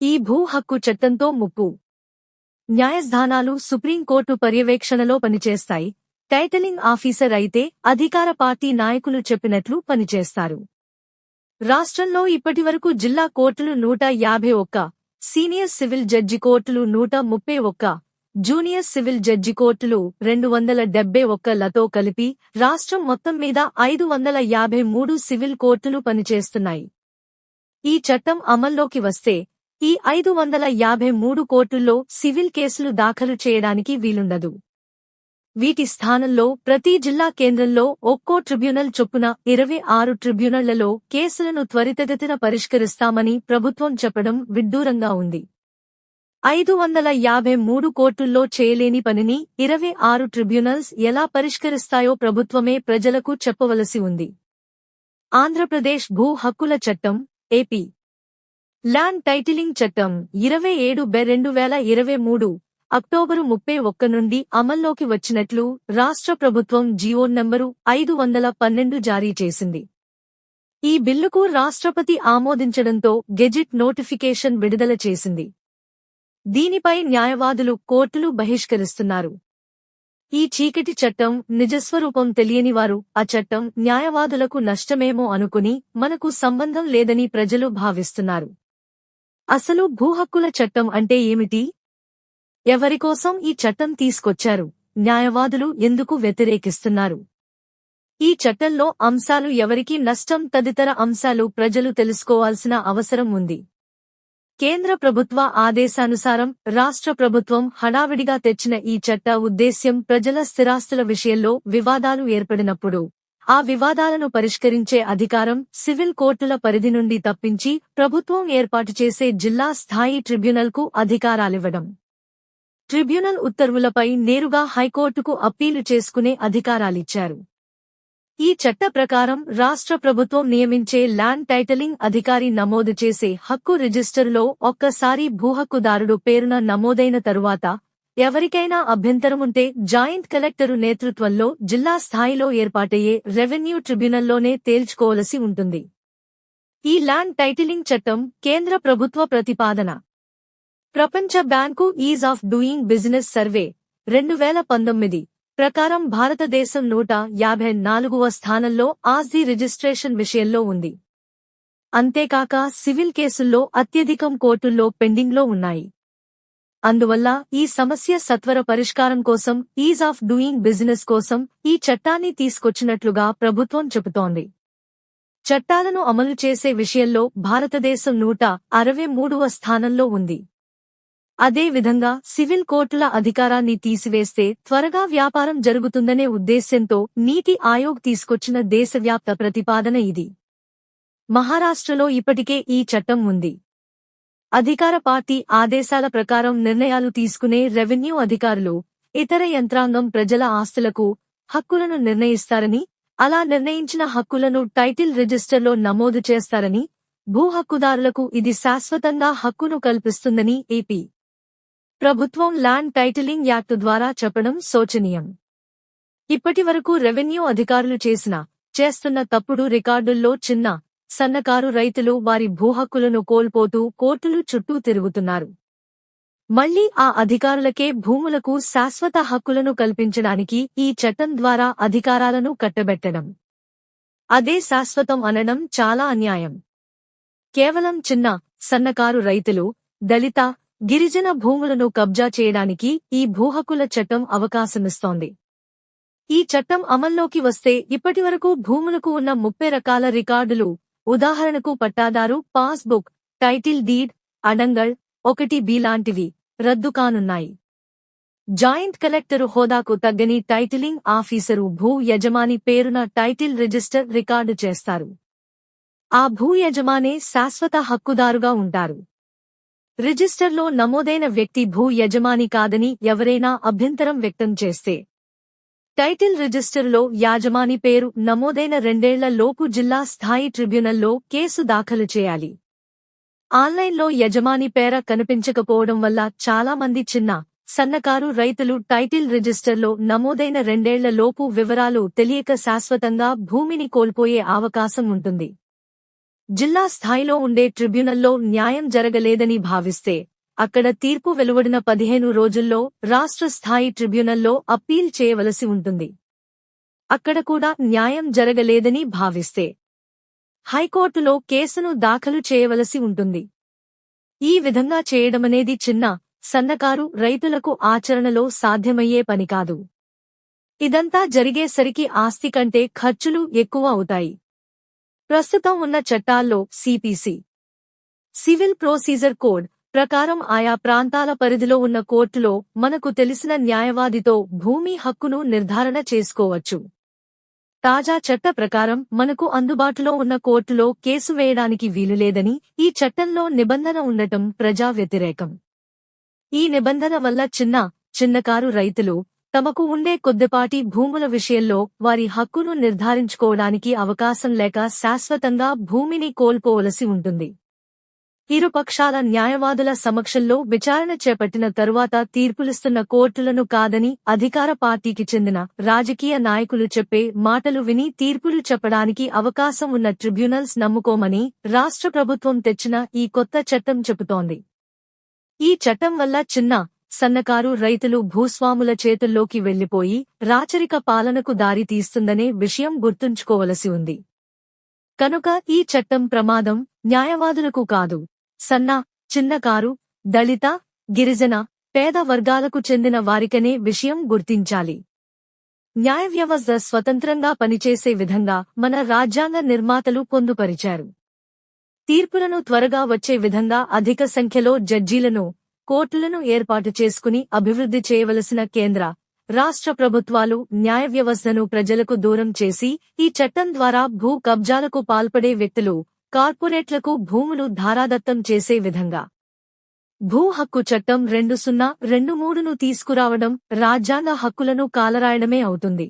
ఈ భూ హక్కు చట్టంతో ముప్పు. న్యాయస్థానాలు సుప్రీంకోర్టు పర్యవేక్షణలో పనిచేస్తాయి. టైటిలింగ్ ఆఫీసర్ అయితే అధికార పార్టీ నాయకులు చెప్పినట్లు పనిచేస్తారు. రాష్ట్రంలో ఇప్పటివరకు జిల్లా కోర్టులు 151, సీనియర్ సివిల్ జడ్జి కోర్టులు 131, జూనియర్ సివిల్ జడ్జి కోర్టులు 271లతో కలిపి రాష్ట్రం మొత్తం మీద 553 సివిల్ కోర్టులు పనిచేస్తున్నాయి. ఈ చట్టం అమల్లోకి వస్తే ఈ 553 కోర్టుల్లో సివిల్ కేసులు దాఖలు చేయడానికి వీలుండదు. వీటి స్థానంలో ప్రతి జిల్లా కేంద్రంలో ఒక్కో ట్రిబ్యునల్ చొప్పున 26 ట్రిబ్యునళ్లలో కేసులను త్వరితగతిన పరిష్కరిస్తామని ప్రభుత్వం చెప్పడం విడ్డూరంగా ఉంది. 553 కోర్టుల్లో చేయలేని పనిని 26 ట్రిబ్యునల్స్ ఎలా పరిష్కరిస్తాయో ప్రభుత్వమే ప్రజలకు చెప్పవలసి ఉంది. ఆంధ్రప్రదేశ్ భూ హక్కుల చట్టం, ఏపీ ల్యాండ్ టైటిలింగ్ చట్టం 27/2023 అక్టోబరు 31 నుండి అమల్లోకి వచ్చినట్లు రాష్ట్ర ప్రభుత్వం జీవో నంబరు 512 జారీ చేసింది. ఈ బిల్లుకు రాష్ట్రపతి ఆమోదించడంతో గెజిట్ నోటిఫికేషన్ విడుదల చేసింది. దీనిపై న్యాయవాదులు కోర్టులు బహిష్కరిస్తున్నారు. ఈ చీకటి చట్టం నిజస్వరూపం తెలియనివారు ఆ చట్టం న్యాయవాదులకు నష్టమేమో అనుకుని మనకు సంబంధం లేదని ప్రజలు భావిస్తున్నారు. అసలు భూహక్కుల చట్టం అంటే ఏమిటి? ఎవరికోసం ఈ చట్టం తీసుకొచ్చారు? న్యాయవాదులు ఎందుకు వ్యతిరేకిస్తున్నారు? ఈ చట్టంలో అంశాలు ఎవరికి నష్టం తదితర అంశాలు ప్రజలు తెలుసుకోవాల్సిన అవసరం ఉంది. కేంద్ర ప్రభుత్వ ఆదేశానుసారం రాష్ట్ర ప్రభుత్వం హడావిడిగా తెచ్చిన ఈ చట్ట ఉద్దేశ్యం ప్రజల స్థిరాస్తుల విషయంలో వివాదాలు ఏర్పడినప్పుడు ఆ వివాదాలను పరిష్కరించే అధికారం సివిల్ కోర్టుల పరిధి నుండి తప్పించి ప్రభుత్వం ఏర్పాటు చేసే జిల్లా స్థాయి ట్రిబ్యునల్కు అధికారాలివ్వడం. ట్రిబ్యునల్ ఉత్తర్వులపై నేరుగా హైకోర్టుకు అప్పీలు చేసుకునే అధికారాలిచ్చారు. ఈ చట్ట ప్రకారం రాష్ట్ర ప్రభుత్వం నియమించే ల్యాండ్ టైటిలింగ్ అధికారి నమోదు చేసే హక్కు రిజిస్టరులో ఒక్కసారి భూహక్కుదారుడు పేరున నమోదైన తరువాత ఎవరికైనా అభ్యంతరముంటే జాయింట్ కలెక్టరు నేతృత్వంలో జిల్లా స్థాయిలో ఏర్పాటయ్యే రెవెన్యూ ట్రిబ్యునల్లోనే తేల్చుకోవలసి ఉంటుంది. ఈ ల్యాండ్ టైటిలింగ్ చట్టం కేంద్ర ప్రభుత్వ ప్రతిపాదన. ప్రపంచ bank is of doing business survey 2019 ప్రకారం భారతదేశం 154వ స్థానంలో ఆస్తి రిజిస్ట్రేషన్ విషయంలో ఉంది. అంతేకాక సివిల్ కేసుల్లో అత్యధికం కోర్టుల్లో పెండింగ్లో ఉన్నాయి. అందువల్ల ఈ సమస్య సత్వర పరిష్కారం కోసం ఈజ్ ఆఫ్ డూయింగ్ బిజినెస్ కోసం ఈ చట్టాన్ని తీసుకొచ్చినట్లుగా ప్రభుత్వం చెబుతోంది. చట్టాలను అమలు చేసే విషయంలో భారతదేశం 163వ స్థానంలో ఉంది. అదే విధంగా సివిల్ కోర్టుల అధికారాన్ని తీసివేస్తే త్వరగా వ్యాపారం జరుగుతుందనే ఉద్దేశ్యంతో నీతి ఆయోగ్ తీసుకొచ్చిన దేశవ్యాప్త ప్రతిపాదన ఇది. మహారాష్ట్రలో ఇప్పటికే ఈ చట్టం ఉంది. అధికార పార్టీ ఆదేశాల ప్రకారం నిర్ణయాలు తీసుకునే రెవెన్యూ అధికారులు, ఇతర యంత్రాంగం ప్రజల ఆస్తులకు హక్కులను నిర్ణయిస్తారని, అలా నిర్ణయించిన హక్కులను టైటిల్ రిజిస్టర్లో నమోదు చేస్తారని, భూ హక్కుదారులకు ఇది శాశ్వతంగా హక్కును కల్పిస్తుందని ఏపీ ప్రభుత్వం ల్యాండ్ టైటిలింగ్ యాక్ట్ ద్వారా చెప్పడం శోచనీయం. ఇప్పటివరకు రెవెన్యూ అధికారులు చేస్తున్న తప్పుడు రికార్డుల్లో చిన్న, సన్నకారు రైతులు వారి భూహక్కులను కోల్పోతూ కోర్టులు చుట్టూ తిరుగుతున్నారు. మళ్లీ ఆ అధికారులకే భూములకు శాశ్వత హక్కులను కల్పించడానికి ఈ చట్టం ద్వారా అధికారాలను కట్టబెట్టడం, అదే శాశ్వతం అనడం చాలా అన్యాయం. కేవలం చిన్న, సన్నకారు రైతులు, దళిత, గిరిజన భూములను కబ్జా చేయడానికి ఈ భూహక్కుల చట్టం అవకాశమిస్తోంది. ఈ చట్టం అమల్లోకి వస్తే ఇప్పటివరకు భూములకు ఉన్న 30 రకాల రికార్డులు, ఉదాహరణకు పట్టాదారు passbook, title deed, adangal 1B లాంటివి రద్దు కానున్నాయి. జాయింట్ కలెక్టరు హోదాకు తగ్గని టైటిలింగ్ ఆఫీసరు భూ యజమాని పేరున టైటిల్ రిజిస్టర్ రికార్డు చేస్తారు. ఆ భూ యజమానే శాశ్వత హక్కుదారుగా ఉంటారు. రిజిస్టర్లో నమోదైన వ్యక్తి భూ యజమాని కాదని ఎవరైనా అభ్యంతరం వ్యక్తం చేస్తే టైటిల్ రిజిస్టర్లో యాజమాని పేరు నమోదైన 2 ఏళ్ల లోపు జిల్లా స్థాయి ట్రిబ్యునల్లో కేసు దాఖలు చేయాలి. ఆన్లైన్లో యజమాని పేర కనిపించకపోవడం వల్ల చాలా మంది చిన్న, సన్నకారు రైతులు టైటిల్ రిజిస్టర్లో నమోదైన 2 ఏళ్ల లోపు వివరాలు తెలియక శాశ్వతంగా భూమిని కోల్పోయే అవకాశం ఉంటుంది. జిల్లా స్థాయిలో ఉండే ట్రిబ్యునల్లో న్యాయం జరగలేదని భావిస్తే అక్కడ తీర్పు వెలువడిన 15 రోజుల్లో రాష్ట్ర స్థాయి ట్రిబ్యునల్లో అప్పీల్ చేయవలసి ఉంటుంది. అక్కడ కూడా న్యాయం జరగలేదని భావిస్తే హైకోర్టులో కేసును దాఖలు చేయవలసి ఉంటుంది. ఈ విధంగా చేయడమనేది చిన్న, సన్నకారు రైతులకు ఆచరణలో సాధ్యమయ్యే పని కాదు. ఇదంతా జరిగేసరికి ఆస్తి కంటే ఖర్చులు ఎక్కువ అవుతాయి. ప్రస్తుతం ఉన్న చట్టాల్లో సిపిసి సివిల్ ప్రొసీజర్ కోడ్ ప్రకారం ఆయా ప్రాంతాల పరిధిలో ఉన్న కోర్టులో మనకు తెలిసిన న్యాయవాదితో భూమి హక్కును నిర్ధారణ చేసుకోవచ్చు. తాజా చట్ట ప్రకారం మనకు అందుబాటులో ఉన్న కోర్టులో కేసు వేయడానికి వీలులేదని ఈ చట్టంలో నిబంధన ఉండటం ప్రజా వ్యతిరేకం. ఈ నిబంధన వల్ల చిన్నకారు రైతులు తమకు ఉండే కొద్దిపాటి భూముల విషయంలో వారి హక్కును నిర్ధారించుకోవడానికి అవకాశం లేక శాశ్వతంగా భూమిని కోల్పోవలసి ఉంటుంది. ఇరుపక్షాల న్యాయవాదుల సమక్షంలో విచారణ చేపట్టిన తరువాత తీర్పులిస్తున్న కోర్టులను కాదని అధికార పార్టీకి చెందిన రాజకీయ నాయకులు చెప్పే మాటలు విని తీర్పులు చెప్పడానికి అవకాశం ఉన్న ట్రిబ్యునల్స్ నమ్ముకోమని రాష్ట్ర ప్రభుత్వం తెచ్చిన ఈ కొత్త చట్టం చెబుతోంది. ఈ చట్టం వల్ల సన్నకారు రైతులు భూస్వాముల చేతుల్లోకి వెళ్లిపోయి రాచరిక పాలనకు దారి తీస్తుందనే విషయం గుర్తుంచుకోవలసి ఉంది. కనుక ఈ చట్టం ప్రమాదం న్యాయవాదులకు కాదు, చిన్నకారు, దళిత, గిరిజన, పేద వర్గాలకు చెందిన వారికనే విషయం గుర్తించాలి. న్యాయ వ్యవస్థ స్వతంత్రంగా పనిచేసే విధంగా మన రాజ్యాంగ నిర్మాతలు పొందుపరిచారు. తీర్పులను త్వరగా వచ్చే విధంగా అధిక సంఖ్యలో జడ్జీలను, కోర్టులను ఏర్పాటు చేసుకుని అభివృద్ధి చేయవలసిన కేంద్ర, రాష్ట్ర ప్రభుత్వాలు న్యాయ వ్యవస్థను ప్రజలకు దూరం చేసి ఈ చట్టం ద్వారా భూ కబ్జాలకు పాల్పడే వ్యక్తులు, కార్పొరేట్లకు భూములు ధారాదత్తం చేసే విధంగా భూ హక్కు చట్టం 2023ను తీసుకురావడం రాజ్యాంగ హక్కులను కాలరాయడమే అవుతుంది.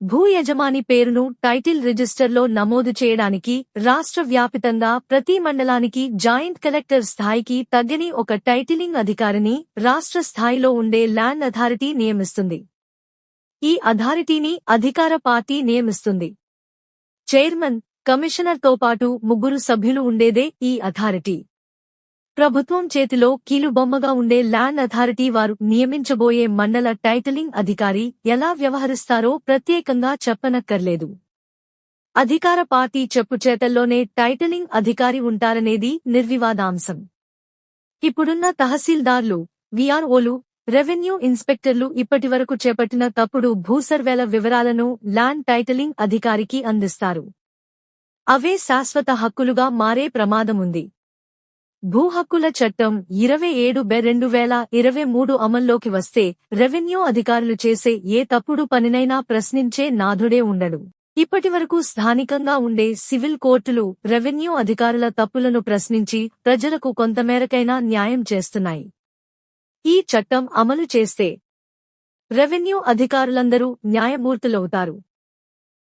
భూ యజమాని పేరును టైటిల్ రిజిస్టర్లో నమోదు చేయడానికి రాష్ట్ర వ్యాపితంగా ప్రతి మండలానికి జాయింట్ కలెక్టర్ స్థాయికి తగ్గని ఒక టైటిలింగ్ అధికారిని రాష్ట్ర స్థాయిలో ఉండే ల్యాండ్ అథారిటీ నియమిస్తుంది. ఈ అథారిటీని అధికార పార్టీ నియమిస్తుంది. చైర్మన్, కమిషనర్తో పాటు 3 సభ్యులు ఉండేదే ఈ అథారిటీ. ప్రభుత్వం చేతిలో కీలుబొమ్మగా ఉండే ల్యాండ్ అథారిటీ వారు నియమించబోయే మండల టైటిలింగ్ అధికారి ఎలా వ్యవహరిస్తారో ప్రత్యేకంగా చెప్పనక్కర్లేదు. అధికార పార్టీ చెప్పుచేతల్లోనే టైటిలింగ్ అధికారి ఉంటారనేది నిర్వివాదాంశం. ఇప్పుడున్న తహసీల్దార్లు, విఆర్ఓలు, రెవెన్యూ ఇన్స్పెక్టర్లు ఇప్పటివరకు చేపట్టిన తప్పుడు భూసర్వేల వివరాలను ల్యాండ్ టైటిలింగ్ అధికారికి అందిస్తారు. అవే శాశ్వత హక్కులుగా మారే ప్రమాదముంది. భూ హక్కుల చట్టం 27/2023 అమల్లోకి వస్తే రెవెన్యూ అధికారులు చేసే ఏ తప్పుడు పనినైనా ప్రశ్నించే నాథుడే ఉండడు. ఇప్పటివరకు స్థానికంగా ఉండే సివిల్ కోర్టులు రెవెన్యూ అధికారుల తప్పులను ప్రశ్నించి ప్రజలకు కొంతమేరకైనా న్యాయం చేస్తున్నాయి. ఈ చట్టం అమలు చేస్తే రెవెన్యూ అధికారులందరూ న్యాయమూర్తులవుతారు.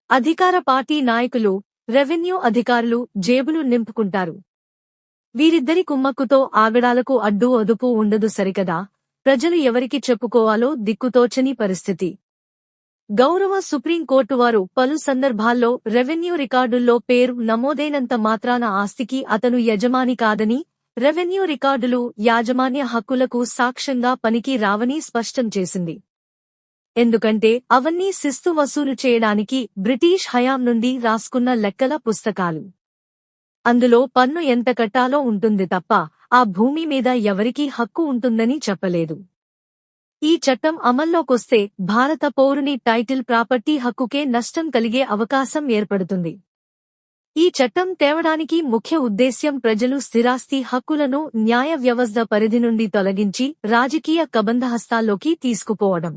అధికార పార్టీ నాయకులు, రెవెన్యూ అధికారులు జేబులు నింపుకుంటారు. వీరిద్దరి కుమ్మక్కుతో ఆగడాలకు అడ్డు అదుపు ఉండదు సరికదా. ప్రజలు ఎవరికి చెప్పుకోవాలో దిక్కుతోచని పరిస్థితి. గౌరవ సుప్రీంకోర్టు వారు పలు సందర్భాల్లో రెవెన్యూ రికార్డుల్లో పేరు నమోదైనంత మాత్రాన ఆస్తికి అతను యజమాని కాదని, రెవెన్యూ రికార్డులు యాజమాన్య హక్కులకు సాక్ష్యంగా పనికి రావని స్పష్టం చేసింది. ఎందుకంటే అవన్నీ శిస్తు వసూలు చేయడానికి బ్రిటిష్ హయాం నుండి రాసుకున్న లెక్కల పుస్తకాలు. అందులో పన్ను ఎంత కట్టాలో ఉంటుంది తప్ప ఆ భూమి మీద ఎవరికీ హక్కు ఉంటుందని చెప్పలేదు. ఈ చట్టం అమల్లోకొస్తే భారత పౌరుని టైటిల్ ప్రాపర్టీ హక్కుకే నష్టం కలిగే అవకాశం ఏర్పడుతుంది. ఈ చట్టం తేవడానికి ముఖ్య ఉద్దేశ్యం ప్రజలు స్థిరాస్తి హక్కులను న్యాయ వ్యవస్థ పరిధి నుండి తొలగించి రాజకీయ కబంధహస్తాల్లోకి తీసుకుపోవడం.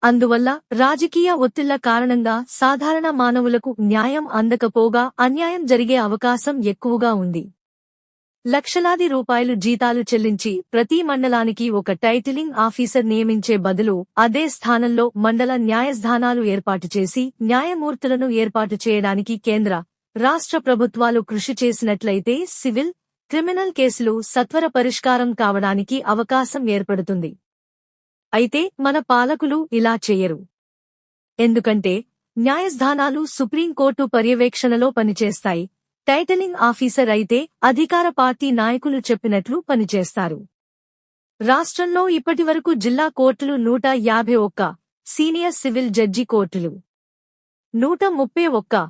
అందువల్ల రాజకీయ ఒత్తిళ్ల కారణంగా సాధారణ మానవులకు న్యాయం అందకపోగా అన్యాయం జరిగే అవకాశం ఎక్కువగా ఉంది. లక్షలాది రూపాయలు జీతాలు చెల్లించి ప్రతి మండలానికి ఒక టైటిలింగ్ ఆఫీసర్ నియమించే బదులు అదే స్థానంలో మండల న్యాయస్థానాలు ఏర్పాటు చేసి న్యాయమూర్తులను ఏర్పాటు చేయడానికి కేంద్ర, రాష్ట్ర ప్రభుత్వాలు కృషి చేసినట్లయితే సివిల్, క్రిమినల్ కేసులు సత్వర పరిష్కారం కావడానికి అవకాశం ఏర్పడుతుంది. అయితే మన పాలకులు ఇలా చేయరు. ఎందుకంటే న్యాయస్థానాలు సుప్రీంకోర్టు పర్యవేక్షణలో పనిచేస్తాయి. టైటిలింగ్ ఆఫీసర్ అయితే అధికార పార్టీ నాయకులు చెప్పినట్లు పనిచేస్తారు. రాష్ట్రంలో ఇప్పటివరకు జిల్లా కోర్టులు 151, సీనియర్ సివిల్ జడ్జి కోర్టులు 131,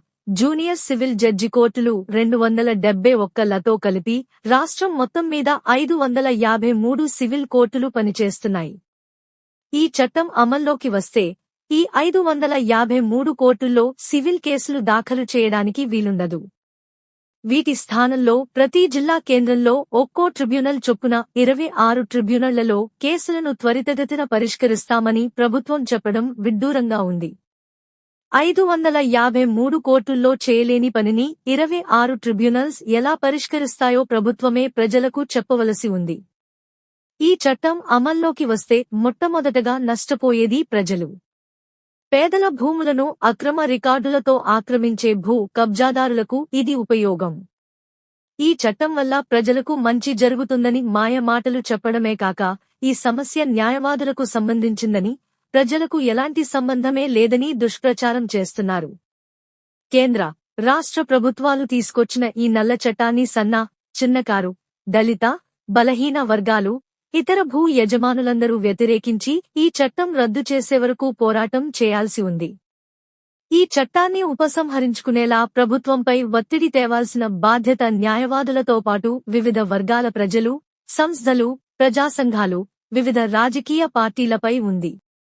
జూనియర్ సివిల్ జడ్జి కోర్టులు 271లతో కలిపి రాష్ట్రం మొత్తం మీద 553 సివిల్ కోర్టులు పనిచేస్తున్నాయి. ఈ చట్టం అమల్లోకి వస్తే ఈ 553 కోర్టుల్లో సివిల్ కేసులు దాఖలు చేయడానికి వీలుండదు. వీటి స్థానంలో ప్రతి జిల్లా కేంద్రంలో ఒక్కో ట్రిబ్యునల్ చొప్పున 26 ట్రిబ్యునళ్లలో కేసులను త్వరితగతిన పరిష్కరిస్తామని ప్రభుత్వం చెప్పడం విడ్డూరంగా ఉంది. 553 కోర్టుల్లో చేయలేని పనిని 26 ట్రిబ్యునల్స్ ఎలా పరిష్కరిస్తాయో ప్రభుత్వమే ప్రజలకు చెప్పవలసి ఉంది. ఈ చట్టం అమల్లోకి వస్తే మొట్టమొదటగా నష్టపోయేది ప్రజలు. పేదల భూములను అక్రమ రికార్డులతో ఆక్రమించే భూ కబ్జాదారులకు ఇది ఉపయోగం. ఈ చట్టం వల్ల ప్రజలకు మంచి జరుగుతుందని మాయ మాటలు చెప్పడమే కాక ఈ సమస్య న్యాయవాదులకు సంబంధించిందని, ప్రజలకు ఎలాంటి సంబంధమే లేదని దుష్ప్రచారం చేస్తున్నారు. కేంద్ర, రాష్ట్ర ప్రభుత్వాలు తీసుకొచ్చిన ఈ నల్ల చట్టాన్ని సన్న, చిన్నకారు, దళిత, బలహీన వర్గాలు, ఇతర భూ యజమానులందరూ వ్యతిరేకించి ఈ చట్టం రద్దు చేసే వరకు పోరాటం చేయాల్సి ఉంది. ఈ చట్టాన్ని ఉపసంహరించుకునేలా ప్రభుత్వంపై ఒత్తిడి తేవాల్సిన బాధ్యత న్యాయవాదులతో పాటు వివిధ వర్గాల ప్రజలు, సంస్థలు, ప్రజాసంఘాలు, వివిధ రాజకీయ పార్టీలపై ఉంది.